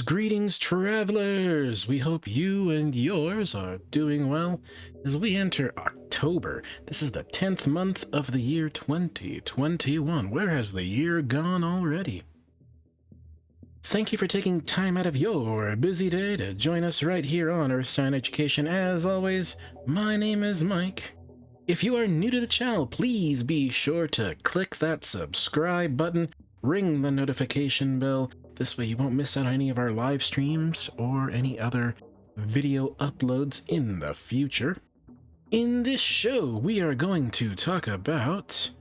Greetings, travelers! We hope you and yours are doing well as we enter October. This is the 10th month of the year 2021. Where has the year gone already? Thank you for taking time out of your busy day to join us right here on Earthshine Education. As always, my name is Mike. If you are new to the channel, please be sure to click that subscribe button, ring the notification bell. This way you won't miss out on any of our live streams or any other video uploads in the future. In this show, we are going to talk about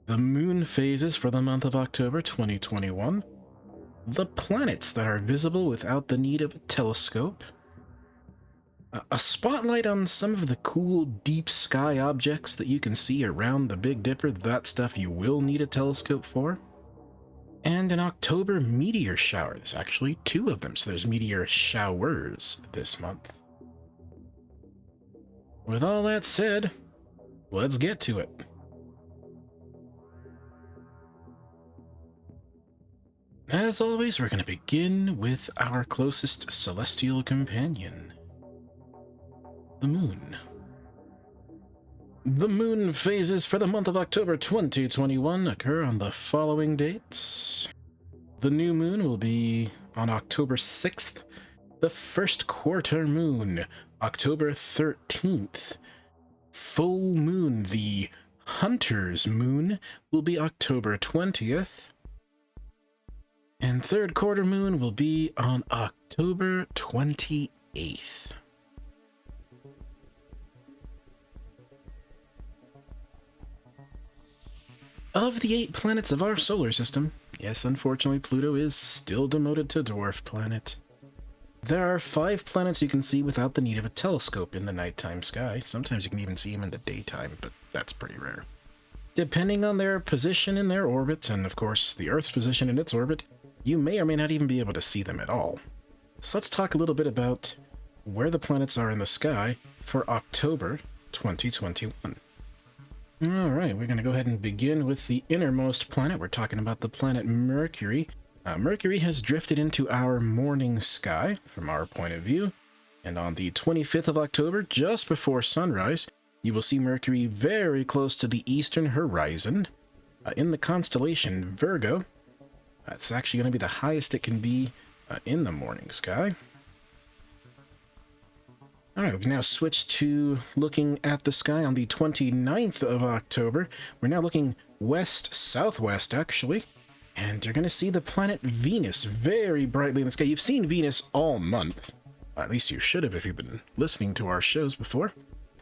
the moon phases for the month of October 2021, the planets that are visible without the need of a telescope, a spotlight on some of the cool deep sky objects that you can see around the Big Dipper, that stuff you will need a telescope for, and an October meteor shower. There's actually two of them, so there's meteor showers this month. With all that said, let's get to it. As always, we're going to begin with our closest celestial companion, the moon. The moon phases for the month of October 2021 occur on the following dates. The new moon will be on October 6th. The first quarter moon, October 13th. Full moon, the hunter's moon, will be October 20th. And third quarter moon will be on October 28th. Of the 8 planets of our solar system, yes, unfortunately, Pluto is still demoted to dwarf planet. There are 5 planets you can see without the need of a telescope in the nighttime sky. Sometimes you can even see them in the daytime, but that's pretty rare. Depending on their position in their orbits, and of course the Earth's position in its orbit, you may or may not even be able to see them at all. So let's talk a little bit about where the planets are in the sky for October 2021. Alright, we're going to go ahead and begin with the innermost planet. We're talking about the planet Mercury. Mercury has drifted into our morning sky from our point of view, and on the 25th of October, just before sunrise, you will see Mercury very close to the eastern horizon in the constellation Virgo. It's actually going to be the highest it can be in the morning sky. Alright, we can now switch to looking at the sky on the 29th of October. We're now looking west-southwest, actually. And you're going to see the planet Venus very brightly in the sky. You've seen Venus all month. At least you should have if you've been listening to our shows before.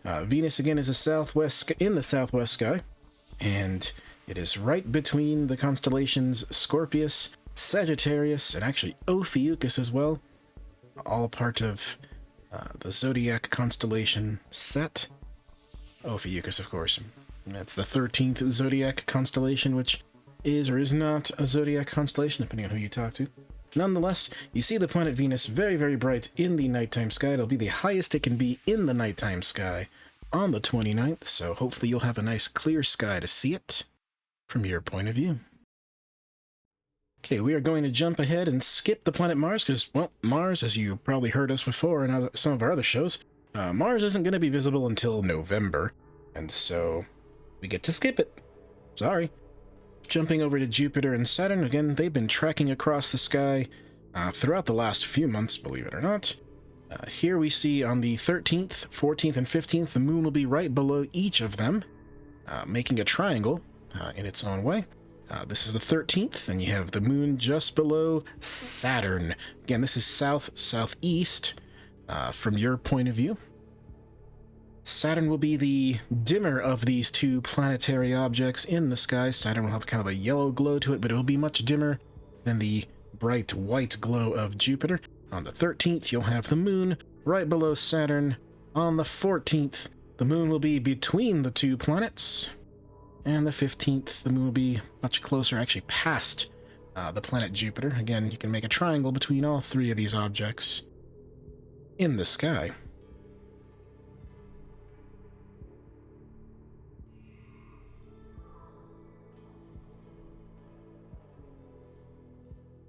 Venus, again, is in the southwest sky. And it is right between the constellations Scorpius, Sagittarius, and actually Ophiuchus as well. All part of the zodiac constellation Set. Ophiuchus, of course. That's the 13th zodiac constellation, which is or is not a zodiac constellation, depending on who you talk to. Nonetheless, you see the planet Venus very, very bright in the nighttime sky. It'll be the highest it can be in the nighttime sky on the 29th, so hopefully you'll have a nice clear sky to see it from your point of view. Okay, we are going to jump ahead and skip the planet Mars, because, well, Mars, as you probably heard us before in some of our other shows, Mars isn't going to be visible until November, and so we get to skip it. Sorry. Jumping over to Jupiter and Saturn, again, they've been tracking across the sky throughout the last few months, believe it or not. Here we see on the 13th, 14th, and 15th, the moon will be right below each of them, making a triangle in its own way. This is the 13th, and you have the moon just below Saturn. Again, this is south-southeast from your point of view. Saturn will be the dimmer of these two planetary objects in the sky. Saturn will have kind of a yellow glow to it, but it will be much dimmer than the bright white glow of Jupiter. On the 13th, you'll have the moon right below Saturn. On the 14th, the moon will be between the two planets. And the 15th, the moon will be much closer, actually past the planet Jupiter. Again, you can make a triangle between all three of these objects in the sky.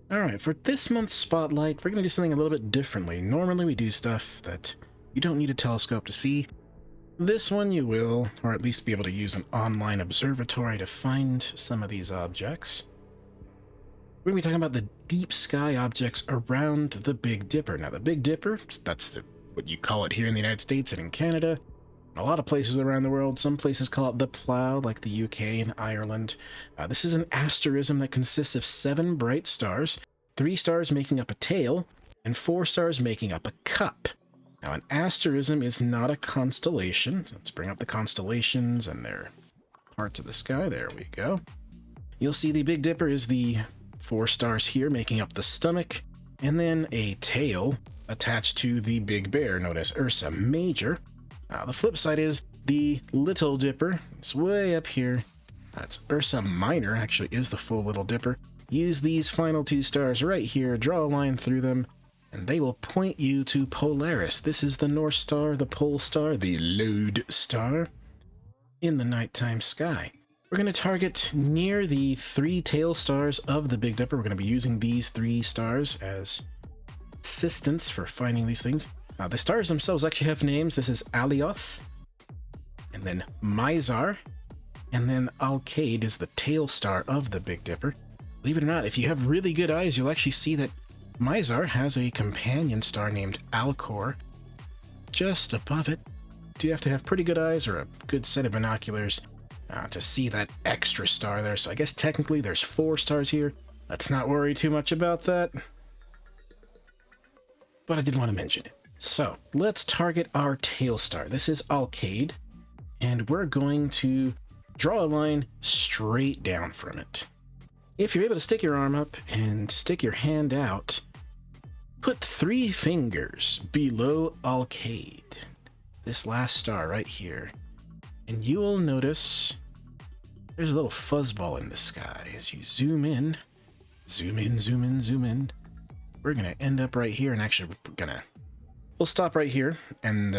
Alright, for this month's spotlight, we're going to do something a little bit differently. Normally we do stuff that you don't need a telescope to see. This one you will, or at least be able to use an online observatory to find some of these objects. We're going to be talking about the deep sky objects around the Big Dipper. Now, the Big Dipper, that's what you call it here in the United States and in Canada. A lot of places around the world, some places call it the Plough, like the UK and Ireland. This is an asterism that consists of 7 bright stars, 3 stars making up a tail, and 4 stars making up a cup. Now, an asterism is not a constellation. Let's bring up the constellations and their parts of the sky. There we go. You'll see the Big Dipper is the 4 stars here making up the stomach, and then a tail attached to the Big Bear, known as Ursa Major. The flip side is the Little Dipper. It's way up here. That's Ursa Minor, actually is the full Little Dipper. Use these final 2 stars right here, draw a line through them, and they will point you to Polaris. This is the North Star, the Pole Star, the Lode Star in the nighttime sky. We're going to target near the 3 tail stars of the Big Dipper. We're going to be using these 3 stars as assistants for finding these things. The stars themselves actually have names. This is Alioth, and then Mizar, and then Alkaid is the tail star of the Big Dipper. Believe it or not, if you have really good eyes, you'll actually see that Mizar has a companion star named Alcor just above it. You have to have pretty good eyes or a good set of binoculars to see that extra star there. So I guess technically there's 4 stars here. Let's not worry too much about that. But I did want to mention it. So let's target our tail star. This is Alkaid, and we're going to draw a line straight down from it. If you're able to stick your arm up and stick your hand out, put 3 fingers below Alkaid, this last star right here, and you will notice there's a little fuzzball in the sky. As you zoom in, zoom in, zoom in, zoom in, we're going to end up right here, and actually we'll stop right here, and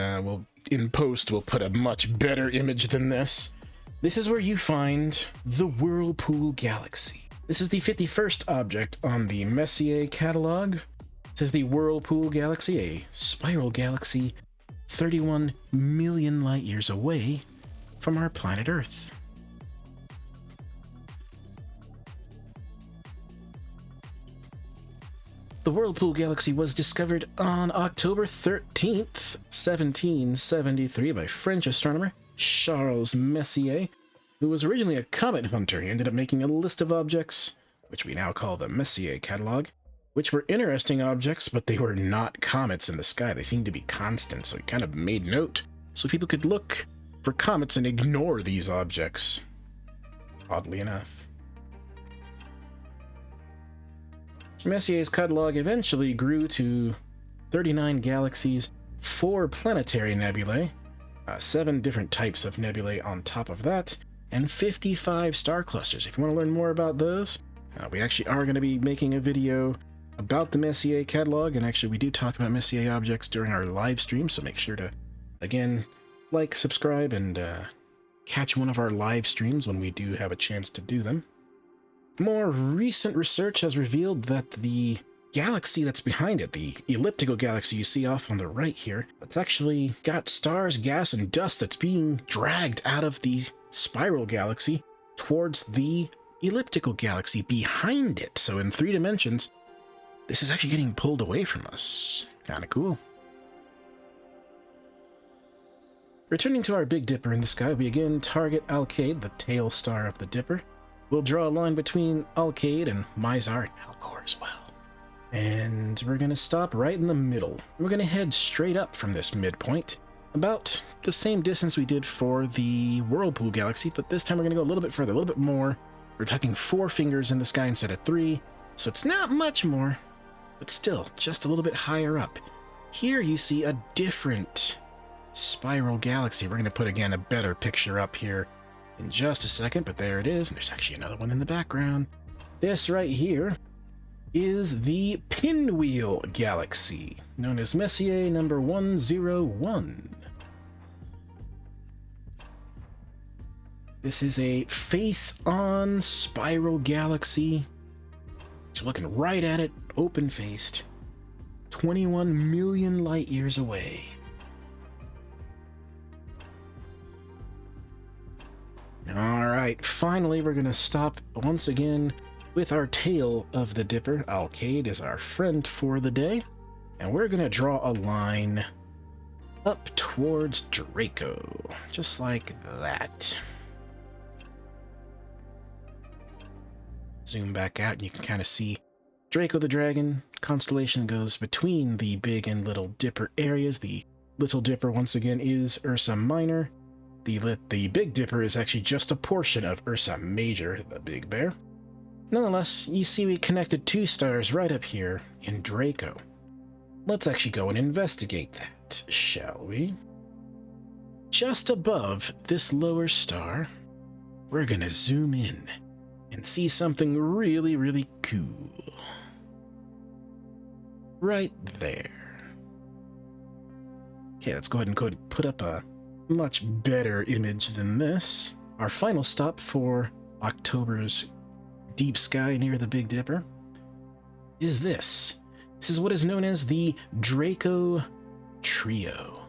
in post we'll put a much better image than this. This is where you find the Whirlpool Galaxy. This is the 51st object on the Messier catalog. This is the Whirlpool Galaxy, a spiral galaxy 31 million light years away from our planet Earth. The Whirlpool Galaxy was discovered on October 13th, 1773 by French astronomer Charles Messier, who was originally a comet hunter. He ended up making a list of objects, which we now call the Messier catalog, which were interesting objects, but they were not comets in the sky. They seemed to be constant, so he kind of made note so people could look for comets and ignore these objects, oddly enough. Messier's catalog eventually grew to 39 galaxies, 4 planetary nebulae, 7 different types of nebulae on top of that, and 55 star clusters. If you want to learn more about those, we actually are going to be making a video about the Messier catalog, and actually we do talk about Messier objects during our live stream, so make sure to, again, like, subscribe, and catch one of our live streams when we do have a chance to do them. More recent research has revealed that the galaxy that's behind it, the elliptical galaxy you see off on the right here, it's actually got stars, gas, and dust that's being dragged out of the spiral galaxy towards the elliptical galaxy behind it. So in 3 dimensions, this is actually getting pulled away from us. Kinda cool. Returning to our Big Dipper in the sky, we again target Alkaid, the tail star of the Dipper. We'll draw a line between Alkaid and Mizar and Alcor as well. And we're going to stop right in the middle. We're going to head straight up from this midpoint, about the same distance we did for the Whirlpool Galaxy, but this time we're going to go a little bit further, a little bit more. We're tucking 4 fingers in the sky instead of 3, so it's not much more, but still just a little bit higher up. Here you see a different Spiral Galaxy. We're going to put, again, a better picture up here in just a second, but there it is. And there's actually another one in the background. This right here is the Pinwheel Galaxy, known as Messier number 101. This is a face-on spiral galaxy. Just looking right at it, open-faced, 21 million light years away. Alright, finally we're going to stop once again with our tail of the Dipper. Alcade is our friend for the day. And we're going to draw a line up towards Draco, just like that. Zoom back out and you can kind of see Draco the Dragon. Constellation goes between the Big and Little Dipper areas. The Little Dipper, once again, is Ursa Minor. The Big Dipper is actually just a portion of Ursa Major, the Big Bear. Nonetheless, you see we connected two stars right up here in Draco. Let's actually go and investigate that, shall we? Just above this lower star, we're gonna zoom in and see something really, really cool. Right there. Okay, let's go ahead and put up a much better image than this. Our final stop for October's deep sky near the Big Dipper is this. This is what is known as the Draco Trio.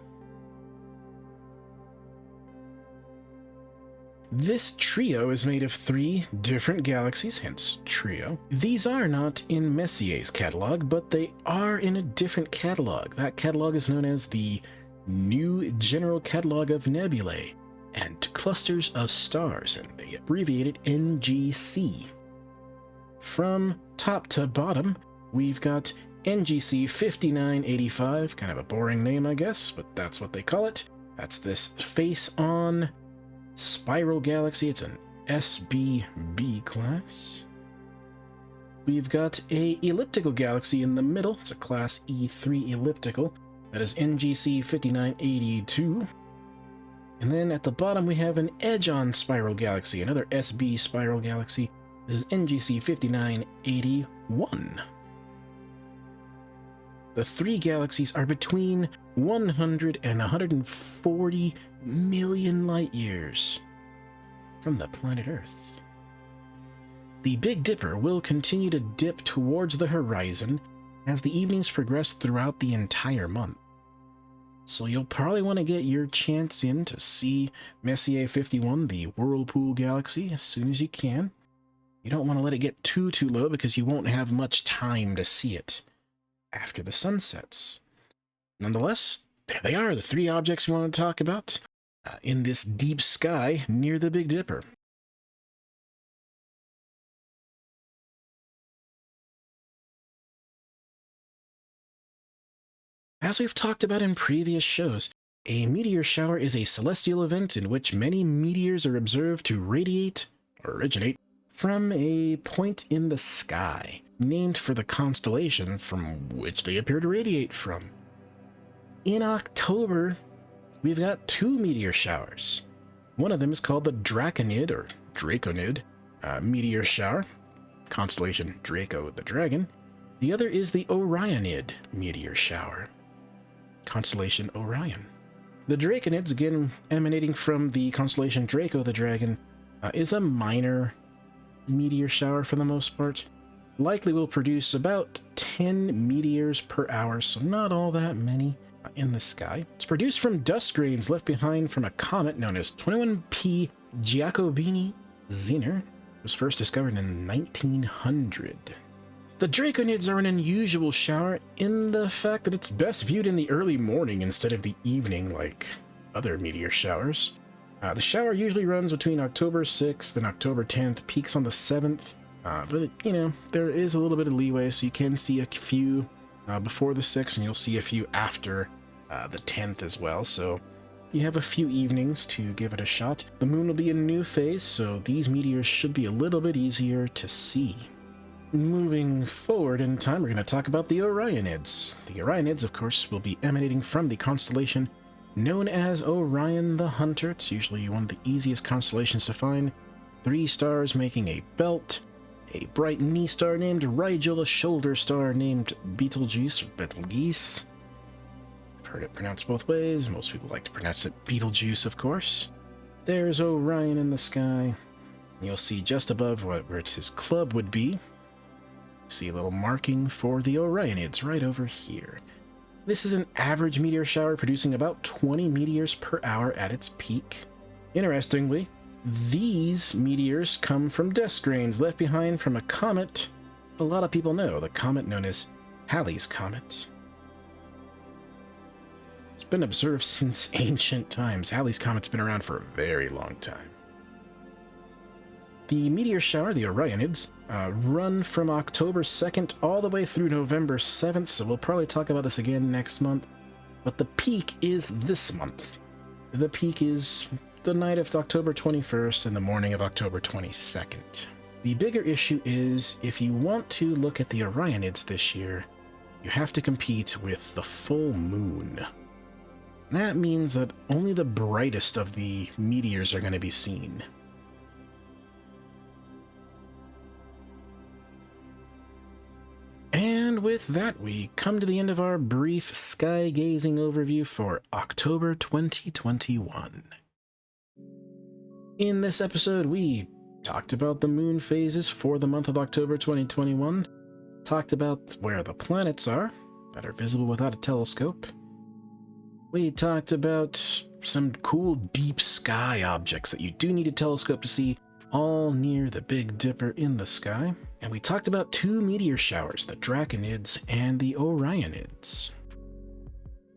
This trio is made of 3 different galaxies, hence trio. These are not in Messier's catalog, but they are in a different catalog. That catalog is known as the New General Catalog of Nebulae and Clusters of Stars, and they abbreviate it NGC. From top to bottom, we've got NGC 5985, kind of a boring name, I guess, but that's what they call it. That's this face-on spiral galaxy. It's an SBB class. We've got a elliptical galaxy in the middle. It's a class E3 elliptical. That is NGC 5982. And then at the bottom we have an edge-on spiral galaxy, another SB spiral galaxy. This is NGC 5981. The 3 galaxies are between 100 and 140 million light years from the planet Earth. The Big Dipper will continue to dip towards the horizon as the evenings progress throughout the entire month. So you'll probably want to get your chance in to see Messier 51, the Whirlpool Galaxy, as soon as you can. You don't want to let it get too low because you won't have much time to see it after the sun sets. Nonetheless, there they are, the 3 objects we want to talk about in this deep sky near the Big Dipper. As we've talked about in previous shows, a meteor shower is a celestial event in which many meteors are observed to originate from a point in the sky, named for the constellation from which they appear to radiate from. In October, we've got 2 meteor showers. One of them is called the Draconid, or Draconid, meteor shower, constellation Draco the Dragon. The other is the Orionid meteor shower, constellation Orion. The Draconids, again emanating from the constellation Draco the Dragon, is a minor meteor shower for the most part. Likely will produce about 10 meteors per hour, so not all that many in the sky. It's produced from dust grains left behind from a comet known as 21P Giacobini Zener. It was first discovered in 1900. The Draconids are an unusual shower in the fact that it's best viewed in the early morning instead of the evening like other meteor showers. The shower usually runs between October 6th and October 10th, peaks on the 7th, but there is a little bit of leeway, so you can see a few before the 6th, and you'll see a few after the 10th as well, so you have a few evenings to give it a shot. The moon will be in a new phase, so these meteors should be a little bit easier to see. Moving forward in time, we're going to talk about the Orionids. The Orionids, of course, will be emanating from the constellation Known as Orion the Hunter, it's usually one of the easiest constellations to find. 3 stars making a belt, a bright knee star named Rigel, a shoulder star named Betelgeuse, or Betelgeuse. I've heard it pronounced both ways. Most people like to pronounce it Betelgeuse, of course. There's Orion in the sky. You'll see just above where his club would be. See a little marking for the Orionids right over here. This is an average meteor shower producing about 20 meteors per hour at its peak. Interestingly, these meteors come from dust grains left behind from a comet a lot of people know, the comet known as Halley's Comet. It's been observed since ancient times. Halley's Comet's been around for a very long time. The meteor shower, the Orionids, run from October 2nd all the way through November 7th, so we'll probably talk about this again next month. But the peak is this month. The peak is the night of October 21st and the morning of October 22nd. The bigger issue is, if you want to look at the Orionids this year, you have to compete with the full moon. That means that only the brightest of the meteors are going to be seen. And with that, we come to the end of our brief sky-gazing overview for October 2021. In this episode, we talked about the moon phases for the month of October 2021, talked about where the planets are that are visible without a telescope. We talked about some cool deep sky objects that you do need a telescope to see, all near the Big Dipper in the sky. And we talked about 2 meteor showers, the Draconids and the Orionids.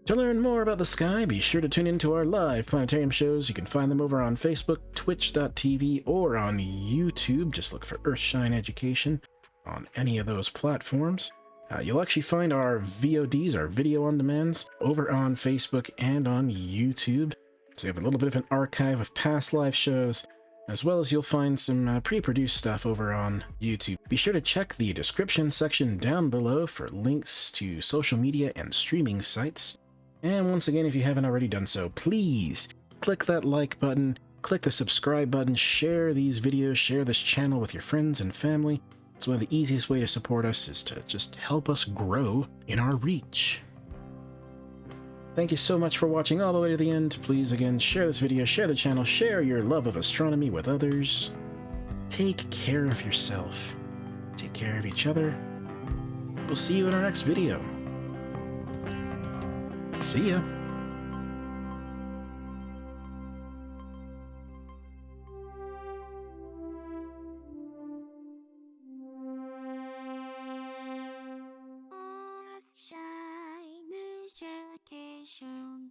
To learn more about the sky, be sure to tune into our live planetarium shows. You can find them over on Facebook, twitch.tv, or on YouTube. Just look for Earthshine Education on any of those platforms. You'll actually find our VODs, our video on demands, over on Facebook and on YouTube. So you have a little bit of an archive of past live shows, as well as you'll find some pre-produced stuff over on YouTube. Be sure to check the description section down below for links to social media and streaming sites. And once again, if you haven't already done so, please click that like button, click the subscribe button, share these videos, share this channel with your friends and family. It's one of the easiest ways to support us is to just help us grow in our reach. Thank you so much for watching all the way to the end. Please, again, share this video, share the channel, share your love of astronomy with others. Take care of yourself. Take care of each other. We'll see you in our next video. See ya. Earthshineeducation.